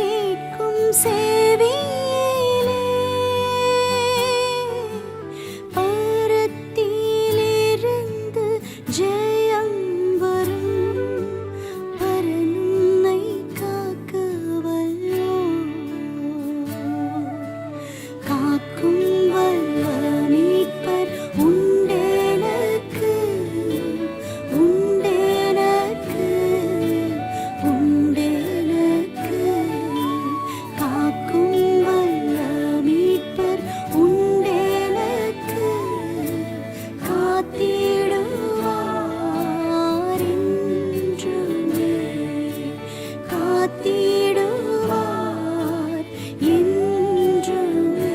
கேட்கும் செவியிலே பரத்திலிருந்து ஜெயம் வரும். பரன் உன்னை காக்க வல்லோர். காக்கும் வல்ல மீட்பர் உண்டெனக்கு, உண்டெனக்கு, உண்டெனக்கு. காக்கும் வல்ல மீட்பர் உண்டெனக்கு. காத்திடுவார் என்றுமே, காத்திடுவார் என்றுமே.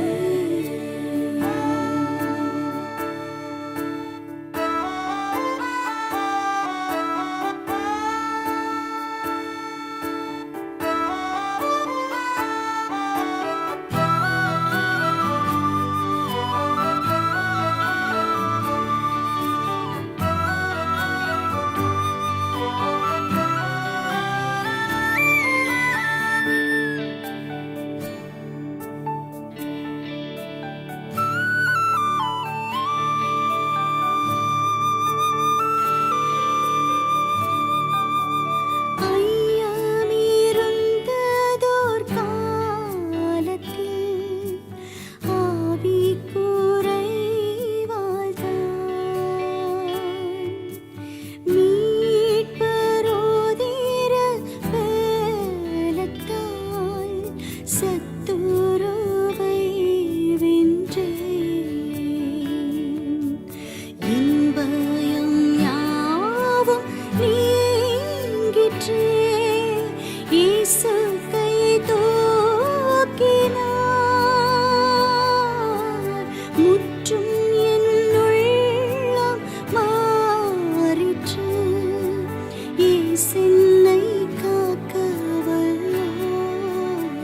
ஐயமிருந்ததோர் காலத்தில் ஆவி குறைவால்தான் மீட்பரோதிர வேலத்தால் சத்துருவை வென்றேன். என் பயம் யாவும் நீங்கிற்றே. இயேசு கை தூக்கினார். முற்றும் என் உள்ளம் மாறிற்று. இயேசு என்னை காக்க வல்லார்.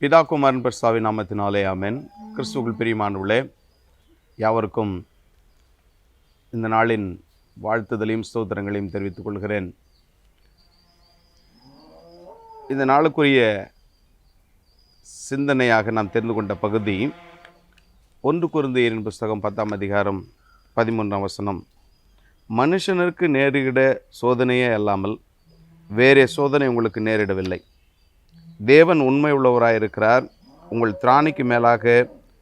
பிதா குமாரன் பரிசுத்தாவின் நாமத்தினாலே ஆமென். கிறிஸ்துவுக்குள் பிரியமானவர்களே, யாவருக்கும் இந்த நாளின் வாழ்த்துதலையும் ஸ்தோத்திரங்களையும் தெரிவித்துக் கொள்கிறேன். இந்த நாளுக்குரிய சிந்தனையாக நாம் தெரிந்து கொண்ட பகுதி 1 கொரிந்தியரின் புஸ்தகம் 10ஆம் அதிகாரம் 13ஆம் வசனம். மனுஷனுக்கு நேரிட சோதனையே அல்லாமல் வேறே சோதனை உங்களுக்கு நேரிடவில்லை. தேவன் உண்மை உள்ளவராயிருக்கிறார். உங்கள் திராணிக்கு மேலாக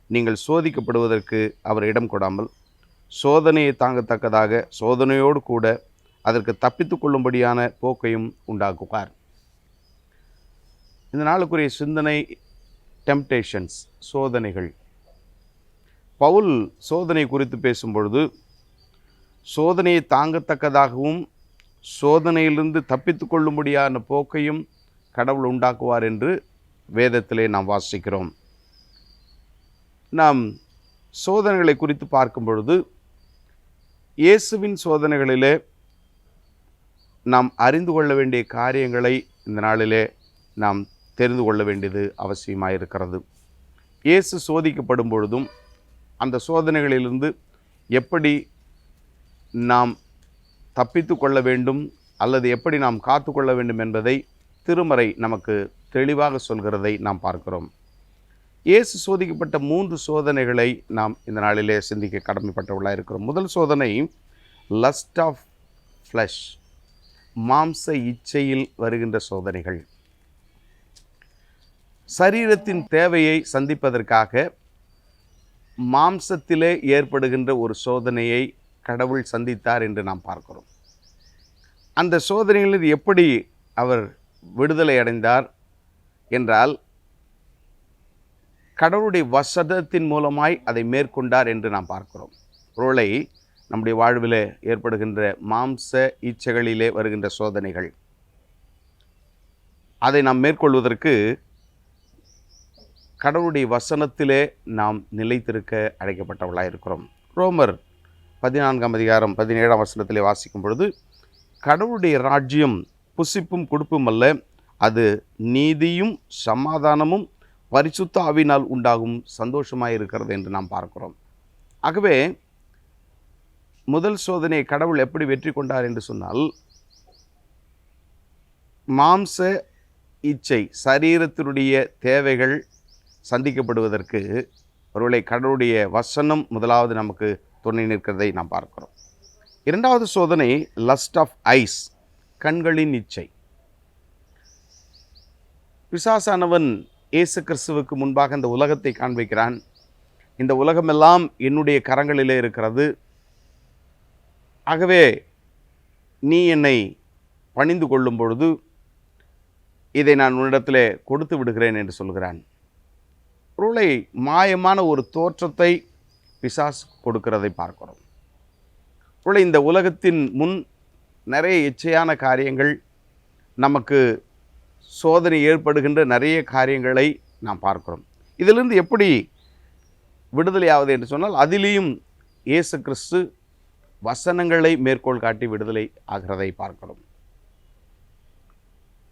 நீங்கள் சோதிக்கப்படுவதற்கு அவர் இடம் கொடாமல் சோதனையை தாங்கத்தக்கதாக சோதனையோடு கூட அதற்கு தப்பித்து கொள்ளும்படியான போக்கையும் உண்டாக்குவார். இந்த நாளுக்குரிய சிந்தனை டெம்டேஷன்ஸ், சோதனைகள். பவுல் சோதனை குறித்து பேசும்பொழுது சோதனையை தாங்கத்தக்கதாகவும் சோதனையிலிருந்து தப்பித்து கொள்ளும்படியான போக்கையும் கடவுள் உண்டாக்குவார் என்று வேதத்திலே நாம் வாசிக்கிறோம். நாம் சோதனைகளை குறித்து பார்க்கும் பொழுது இயேசுவின் சோதனைகளிலே நாம் அறிந்து கொள்ள வேண்டிய காரியங்களை இந்த நாளிலே நாம் தெரிந்து கொள்ள வேண்டியது அவசியமாயிருக்கிறது. இயேசு சோதிக்கப்படும் பொழுதும் அந்த சோதனைகளிலிருந்து எப்படி நாம் தப்பித்து கொள்ள வேண்டும் அல்லது எப்படி நாம் காத்து கொள்ள வேண்டும் என்பதை திருமறை நமக்கு தெளிவாக சொல்கிறதை நாம் பார்க்கிறோம். இயேசு சோதிக்கப்பட்ட 3 சோதனைகளை நாம் இந்த நாளிலே சிந்திக்க கடமைப்பட்டவர்களாக இருக்கிறோம். முதல் சோதனை லஸ்ட் ஆஃப் ஃப்ளஷ், மாம்ச இச்சையில் வருகின்ற சோதனைகள். சரீரத்தின் தேவையை சந்திப்பதற்காக மாம்சத்திலே ஏற்படுகின்ற ஒரு சோதனையை கடவுள் சந்தித்தார் என்று நாம் பார்க்கிறோம். அந்த சோதனைகளில் எப்படி அவர் விடுதலை அடைந்தார் என்றால் கடவுளுடைய வசனத்தின் மூலமாய் அதை மேற்கொண்டார் என்று நாம் பார்க்கிறோம். ஒருவேளை நம்முடைய வாழ்விலே ஏற்படுகின்ற மாம்ச இச்சைகளிலே வருகின்ற சோதனைகள், அதை நாம் மேற்கொள்வதற்கு கடவுளுடைய வசனத்திலே நாம் நிலைத்திருக்க அழைக்கப்பட்டவர்களாக இருக்கிறோம். ரோமர் 14ஆம் அதிகாரம் 17ஆம் வசனத்திலே வாசிக்கும் பொழுது, கடவுளுடைய ராஜ்யம் புசிப்பும் கொடுப்பும் அல்ல, அது நீதியும் சமாதானமும் பரிசுத்த ஆவியினால் உண்டாகும் சந்தோஷமாக இருக்கிறது என்று நாம் பார்க்கிறோம். ஆகவே முதல் சோதனையை கடவுள் எப்படி வெற்றி கொண்டார் என்று சொன்னால், மாம்ச இச்சை, சரீரத்தினுடைய தேவைகள் சந்திக்கப்படுவதற்கு ஒருவேளை கடவுளுடைய வசனம் முதலாவது நமக்கு துணை நிற்கிறதை நாம் பார்க்கிறோம். இரண்டாவது சோதனை லஸ்ட் ஆஃப் ஐஸ், கண்களின் இச்சை. பிசாசானவன் இயேசு கிறிஸ்துவுக்கு முன்பாக இந்த உலகத்தை காண்பிக்கிறான். இந்த உலகமெல்லாம் என்னுடைய கரங்களிலே இருக்கிறது, ஆகவே நீ என்னை பணிந்து கொள்ளும் பொழுது இதை நான் உன்னிடத்திலே கொடுத்து விடுகிறேன் என்று சொல்கிறான். ஒருவேளை மாயமான ஒரு தோற்றத்தை பிசாசு கொடுக்கிறதை பார்க்கிறோம். ஒருவேளை இந்த உலகத்தின் முன் நிறைய இச்சையான காரியங்கள், நமக்கு சோதனை ஏற்படுகின்ற நிறைய காரியங்களை நாம் பார்க்கிறோம். இதிலிருந்து எப்படி விடுதலையாவது என்று சொன்னால், அதிலேயும் இயேசு கிறிஸ்து வசனங்களை மேற்கோள் காட்டி விடுதலை ஆகிறதை பார்க்கிறோம்.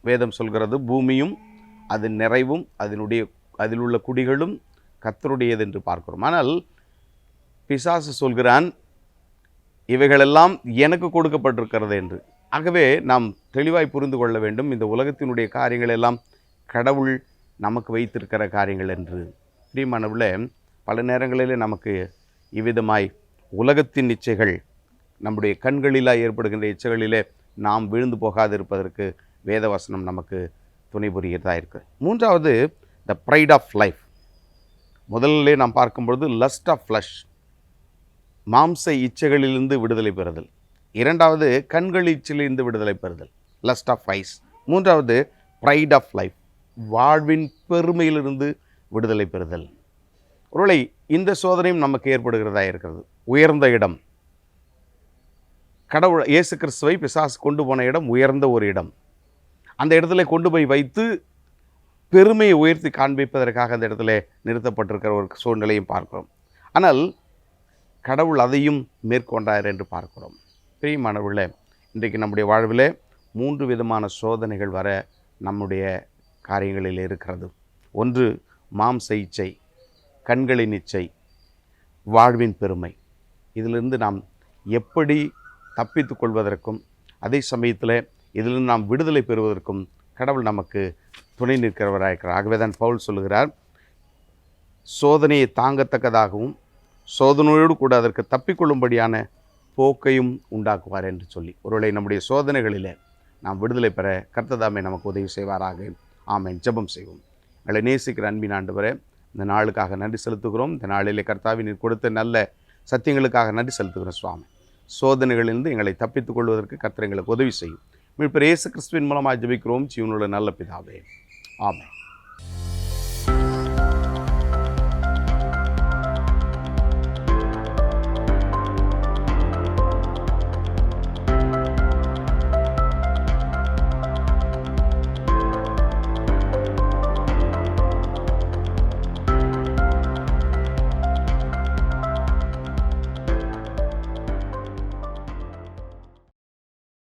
வேதம் சொல்கிறது, பூமியும் அதன் நிறைவும் அதில் உள்ள குடிகளும் கர்த்தருடையது என்று பார்க்கிறோம். ஆனால் பிசாசு சொல்கிறான், இவைகளெல்லாம் எனக்கு கொடுக்கப்பட்டிருக்கிறது என்று. ஆகவே நாம் தெளிவாய் புரிந்து கொள்ள வேண்டும், இந்த உலகத்தினுடைய காரியங்கள் எல்லாம் கடவுள் நமக்கு வைத்திருக்கிற காரியங்கள் என்று. பிரியமானவர்களே, பல நேரங்களிலே நமக்கு இவ்விதமாய் உலகத்தின் இச்சைகள், நம்முடைய கண்களிலாக ஏற்படுகின்ற இச்சைகளிலே நாம் விழுந்து போகாதிருப்பதற்கு வேதவசனம் நமக்கு துணை புரிகிறதா இருக்குது. மூன்றாவது த ப்ரைட் ஆஃப் லைஃப். முதலிலே நாம் பார்க்கும்பொழுது லஸ்ட் ஆஃப் ஃப்ளஷ், மாம்ச இச்சைகளிலிருந்து விடுதலை பெறுதல். இரண்டாவது கண்கள் இச்சையிலிருந்து விடுதலை பெறுதல், லஸ்ட் ஆஃப் ஐஸ். மூன்றாவது ப்ரைட் ஆஃப் லைஃப், வாழ்வின் பெருமையிலிருந்து விடுதலை பெறுதல். ஒருவேளை இந்த சோதனையும் நமக்கு ஏற்படுகிறதா இருக்கிறது. உயர்ந்த இடம், கடவுள் இயேசு கிறிஸ்துவை பிசாசு கொண்டு போன இடம் உயர்ந்த ஒரு இடம். அந்த இடத்துல கொண்டு போய் வைத்து பெருமையை உயர்த்தி காண்பிப்பதற்காக அந்த இடத்துல நிறுத்தப்பட்டிருக்கிற ஒரு சூழ்நிலையும் பார்க்கிறோம். ஆனால் கடவுள் அதையும் மேற்கொண்டார் என்று பார்க்கிறோம். பிரியமானவர்களே, இன்றைக்கு நம்முடைய வாழ்வில் 3 விதமான சோதனைகள் வர நம்முடைய காரியங்களில் இருக்கிறது. ஒன்று மாம்ச இச்சை, கண்களின் இச்சை, வாழ்வின் பெருமை. இதிலிருந்து நாம் எப்படி தப்பித்து கொள்வதற்கும் அதே சமயத்தில் இதிலிருந்து நாம் விடுதலை பெறுவதற்கும் கடவுள் நமக்கு துணை நிற்கிறவராயிருக்கிறார். ஆகவே தான் பவுல் சொல்லுகிறார், சோதனையை தாங்கத்தக்கதாகவும் சோதனையோடு கூட அதற்கு தப்பிக்கொள்ளும்படியான போக்கையும் உண்டாக்குவார் என்று சொல்லி, ஒருவேளை நம்முடைய சோதனைகளில் நாம் விடுதலை பெற கர்த்ததாமே நமக்கு உதவி செய்வாராக. ஆமென். ஜெபம் செய்வோம். எங்களை நேசிக்கிற அன்பின் ஆண்டவரே, இந்த நாளுக்காக நன்றி செலுத்துகிறோம். இந்த நாளிலே கர்த்தாவே நீர் கொடுத்த நல்ல சத்தியங்களுக்காக நன்றி செலுத்துகிறோம் சுவாமி. சோதனைகளிலிருந்து எங்களை தப்பித்துக் கொள்வதற்கு கர்த்தர் எங்களுக்கு உதவி செய்யும். மீட்பர் இயேசு கிறிஸ்துவின் மூலமாக ஜெபிக்கிறோம் ஜீவனுள்ள நல்ல பிதாவே. ஆமென்.